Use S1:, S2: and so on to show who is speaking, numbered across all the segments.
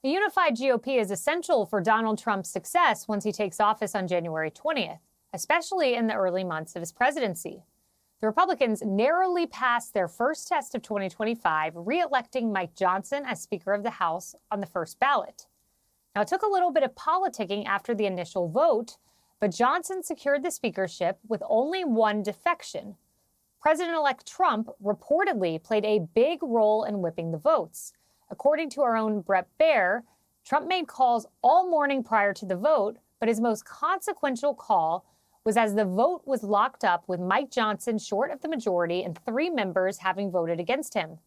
S1: A unified GOP is essential for Donald Trump's success once he takes office on January 20th, especially in the early months of his presidency. The Republicans narrowly passed their first test of 2025, re-electing Mike Johnson as Speaker of the House on the first ballot. Now, it took a little bit of politicking after the initial vote, but Johnson secured the speakership with only one defection. President-elect Trump reportedly played a big role in whipping the votes. According to our own Brett Baer, Trump made calls all morning prior to the vote, but his most consequential call was as the vote was locked up with Mike Johnson short of the majority and 3 members having voted against him.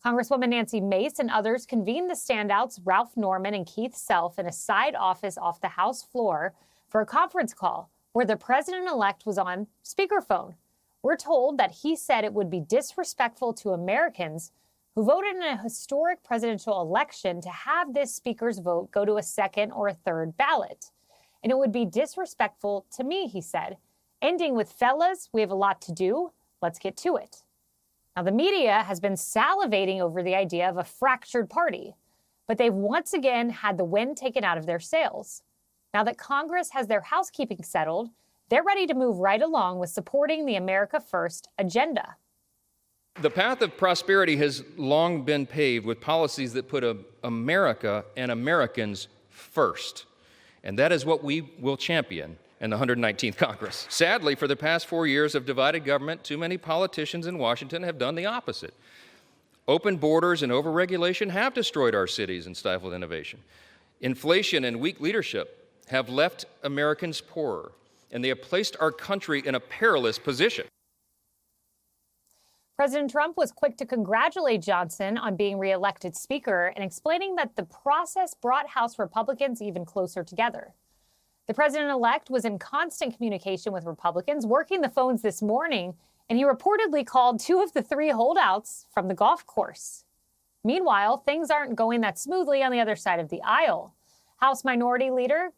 S1: Congresswoman Nancy Mace and others convened the standouts Ralph Norman and Keith Self in a side office off the House floor for a conference call where the president-elect was on speakerphone. We're told that he said it would be disrespectful to Americans who voted in a historic presidential election to have this speaker's vote go to a second or a third ballot. And it would be disrespectful to me, he said, ending with, fellas, we have a lot to do. Let's get to it. Now, the media has been salivating over the idea of a fractured party, but they've once again had the wind taken out of their sails. Now that Congress has their housekeeping settled, they're ready to move right along with supporting the America First agenda.
S2: The path of prosperity has long been paved with policies that put America and Americans first. And that is what we will champion in the 119th Congress. Sadly, for the past 4 years of divided government, too many politicians in Washington have done the opposite. Open borders and overregulation have destroyed our cities and stifled innovation. Inflation and weak leadership have left Americans poorer, and they have placed our country in a perilous position.
S1: President Trump was quick to congratulate Johnson on being reelected Speaker and explaining that the process brought House Republicans even closer together. The president-elect was in constant communication with Republicans, working the phones this morning, and he reportedly called 2 of the 3 holdouts from the golf course. Meanwhile, things aren't going that smoothly on the other side of the aisle. House Minority Leader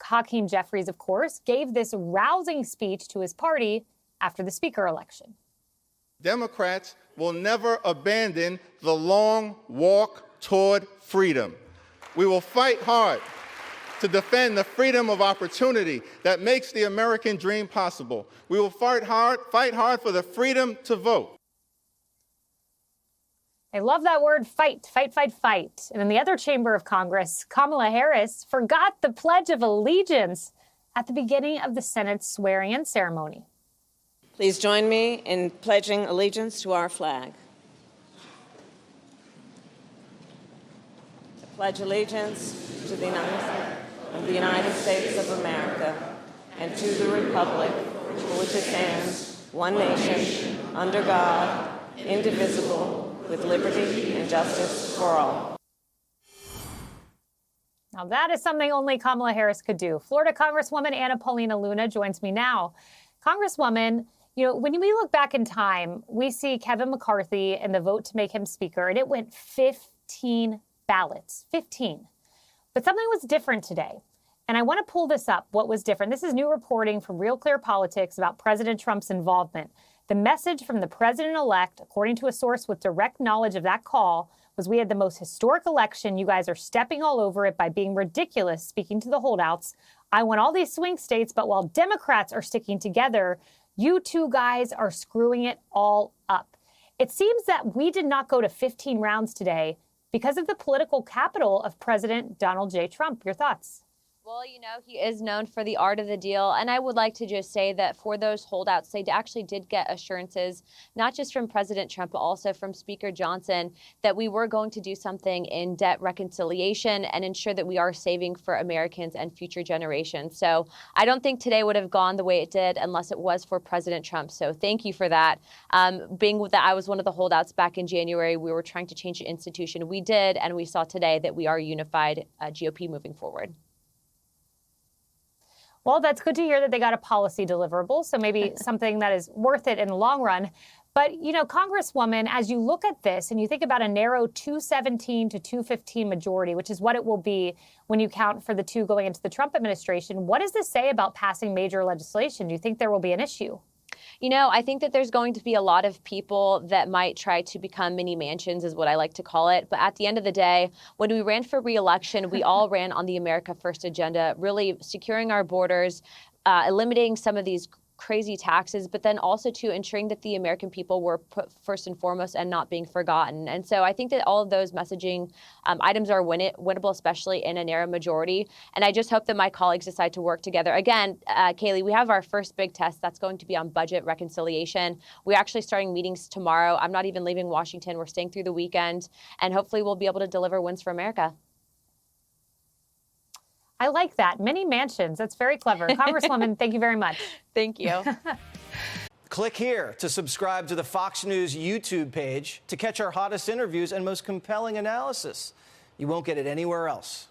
S1: Hakeem Jeffries, of course, gave this rousing speech to his party after the Speaker election.
S3: Democrats will never abandon the long walk toward freedom. We will fight hard to defend the freedom of opportunity that makes the American dream possible. We will fight hard for the freedom to vote.
S1: I love that word, fight, fight, fight, fight. And in the other chamber of Congress, Kamala Harris forgot the Pledge of Allegiance at the beginning of the Senate's swearing-in ceremony.
S4: Please join me in pledging allegiance to our flag. I pledge allegiance to the United States of America and to the republic for which it stands, one nation, under God, indivisible, with liberty and justice for all.
S1: Now that is something only Kamala Harris could do. Florida Congresswoman Paulina Luna joins me now. Congresswoman, when we look back in time, we see Kevin McCarthy and the vote to make him Speaker, and it went 15 ballots, 15. But something was different today. And I want to pull this up, what was different. This is new reporting from Real Clear Politics about President Trump's involvement. The message from the president-elect, according to a source with direct knowledge of that call, was we had the most historic election. You guys are stepping all over it by being ridiculous, speaking to the holdouts. I want all these swing states, but while Democrats are sticking together, you 2 guys are screwing it all up. It seems that we did not go to 15 rounds today because of the political capital of President Donald J. Trump. Your thoughts?
S5: Well, he is known for the art of the deal. And I would like to just say that for those holdouts, they actually did get assurances, not just from President Trump, but also from Speaker Johnson, that we were going to do something in debt reconciliation and ensure that we are saving for Americans and future generations. So I don't think today would have gone the way it did unless it was for President Trump. So thank you for that. Being that I was one of the holdouts back in January, we were trying to change the institution. We did, and we saw today that we are unified GOP moving forward.
S1: Well, that's good to hear that they got a policy deliverable, so maybe something that is worth it in the long run. But, Congresswoman, as you look at this and you think about a narrow 217 to 215 majority, which is what it will be when you count for the 2 going into the Trump administration, what does this say about passing major legislation? Do you think there will be an issue?
S5: You know, I think that there's going to be a lot of people that might try to become mini mansions, is what I like to call it. But at the end of the day, when we ran for re-election, we all ran on the America First agenda, really securing our borders, eliminating some of these crazy taxes, but then also to ensuring that the American people were put first and foremost and not being forgotten. And so I think that all of those messaging items are winnable, especially in a narrow majority. And I just hope that my colleagues decide to work together. Again, Kayleigh, we have our first big test that's going to be on budget reconciliation. We're actually starting meetings tomorrow. I'm not even leaving Washington. We're staying through the weekend, and hopefully we'll be able to deliver wins for America.
S1: I like that. Many mansions. That's very clever. Congresswoman, thank you very much.
S5: Thank you.
S6: Click here to subscribe to the Fox News YouTube page to catch our hottest interviews and most compelling analysis. You won't get it anywhere else.